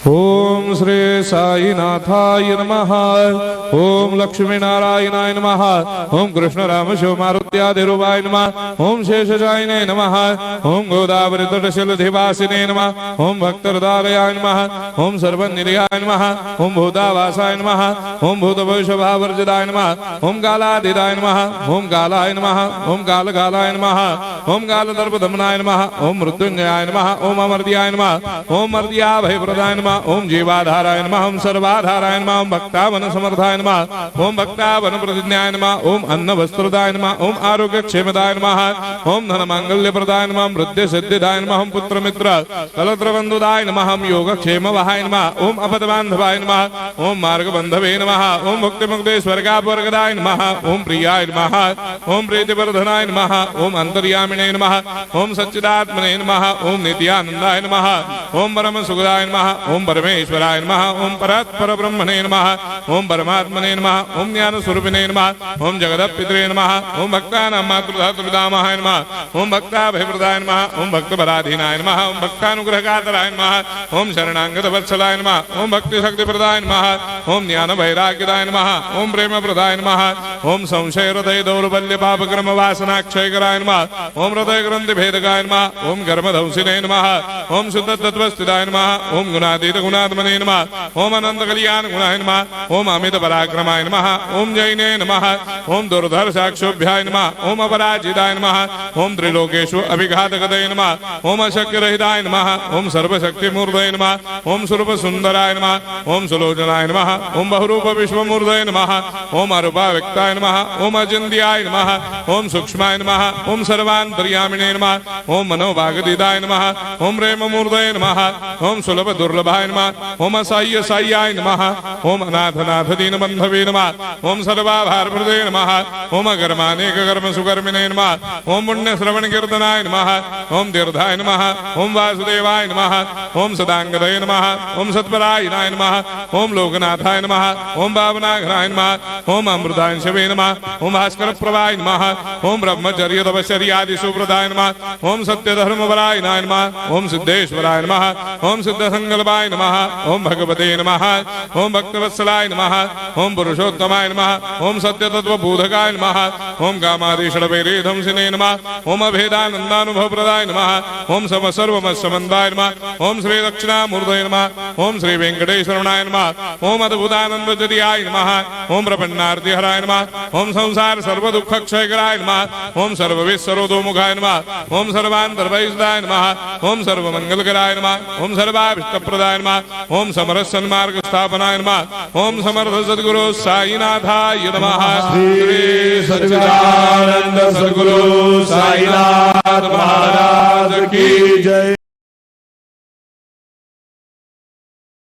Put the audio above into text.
ओम श्री साईनाथाय नमः। ओम लक्ष्मी नारायणाय नमः। ओम कृष्ण राम शिव मारुत्यादिरूपाय नमः। ओम शेषशायिने नमः। ओम गोदावरी तटशिलधिवासिने नमः। ओम भक्तहृदयाय नमः। ओम सर्वनिलयाय नमः। ओम भूतावासाय नमः। ओम भूतभविष्यभावर्जिताय नमः। ओम कालातीताय नमः। ओम कालाय नमः। ओम कालकालाय नमः। ओम कालदर्पदमनाय नमः। ओम मृत्युंजयाय नमः। ओम अमर्त्याय नमः। ओम मर्त्याभयप्रदाय नमः। ओम जीवाधाराय नमः। ओम सर्वाधाराय नमः। ओम भक्तावन समर्थाय नमः। ओम भक्तावन प्रतिज्ञाय नमः। ओम अन्न वस्त्रदाय नमः। ओम आरोग्य क्षेमदाय नमः। ओम धन मांगल्य प्रदाय नमः। वृद्धि सिद्धिदाय नमः। ओम पुत्र मित्र कलत्र बंधुदाय नमः। ओम योग क्षेम वहाय नमः। ओम अपद बांधवाय नमः। ओम मार्ग बंधवे नमः। ओम मुक्ति मुक्ति स्वर्गापवर्गदाय नमः। ओम प्रियाय नमः। ओम प्रीतिवर्धनाय नमः। ओम अंतर्यामिने नमः। ओम सच्चिदात्मने नमः। ओम नित्यानंदाय नमः। ओम परम सुखदाय नमः। ओम परमेश्वराय नमः। ओम परात्पर ब्रह्मणे नमः। ओम परमात्मने नमः। ओम ज्ञान स्वरूपिणे नमः। ओम जगदपितरे नमः। ओम भक्तानां मातृधातुर्पितामहाय नमः। ओम भक्ताभयप्रदाय नमः। ओम भक्तपराधीनाय नमः। ओम भक्तानुग्रहकातराय नमः। ओम शरणागतवत्सलाय नमः। ओम भक्तिशक्तिप्रदाय नमः। ओम ज्ञान वैराग्यदाय नमः। ओम प्रेमप्रदाय नमः। ओम संशय हृदय दौर्बल्य पापक्रम वासनाक्षयकराय नमः। ओम हृदय ग्रंथि भेदकाय नमः। ओम कर्मधंसिने नमः। ओम शुद्ध तत्वस्थिताय नमः। ओम गुणातीत गुणात्मने नमः। ओम अनंत कल्याण गुणाय नमः। ओम अमित पराक्रमाय नमः। ओम जैने नमः। ओम दुर्धर्षाक्षोभ्याय नमः। ओम अपराजिताय नमः। ओम त्रिलोकेषु अभिघातगतये नमः। ओम अशक्यरहिताय नमः। ओम सर्वशक्तिमूर्तये नमः। ओम स्वरूप सुंदराय नमः। ओम सुलोचनाय नमः। ओम बहुरूप विश्वमूर्तये नमः। ओम अरूपाव्यक्ताय नमः। ओम अचिन्त्याय नमः। ओम सूक्ष्माय नमः। ओम सर्वान्तर्यामिने नमः। ओम मनोभागतीताय नमः। ओम प्रेममूर्तये नमः। ओम सुलभ दुर्लभाय नमः। ओम असाह्य साह्याय नमः। ओम अनाथनाथ दीनबन्धवे नमः। ओम सर्वाभारप्रदे नमः। ओम अकर्मानेक कर्म सुकर्मिणे नमः। ओम पुण्य श्रवण कीर्तनाय नमः। ओम तीर्थाय नमः। ओम वासुदेवाय नमः। ओम सदांगदये नमः। ओम सत्परायणाय नमः। ओम लोकनाथाय नमः। ओम भावनाघनाय नमः। ओम अमृतांशवे नमः। ओम भास्कर प्रभाय नमः। ओम ब्रह्मचर्य तपश्चर्यादि सुप्रदाय नमः। ओम सत्यधर्मपरायणाय नमः। ओम सिद्धेश्वराय नमः। ओम सिद्ध संकल्पाय नमः। ओम भगवते नमः। ओम भक्तवत्सलाय नमः। ओम पुरुषोत्तमाय नमः। ओम सत्य तत्वबोधकाय नमः। ओम कामादिषडवैरेधंसिने नमः। ओम अभेदानंदानुभव प्रदाय नमः। ओम सर्वमस्समन्दाय नमः। ओम श्री दक्षिणामूर्तये नमः। ओम श्री वेंकटेश्वराय नमः। ओम अद्भुतानंदजरियाय नमः। ओम प्रपन्नार्तिहराय नमः। ओम संसार सर्व दुख क्षयकराय नमः। ओम सर्वविश्वरोधोमुखाय नमः। ओम सर्वान्तर्वैसदाय नमः। ओम सर्वमंगलकराय नमः। ओम सर्वाभिष्टप्रदाय नमः। ओम समरस सन्मार्ग स्थापनाय नमः। ओम समर्थ सद्गुरु साईनाथाय नमः। श्री सच्चिदानंद सद्गुरु साईनाथ महाराज की जय।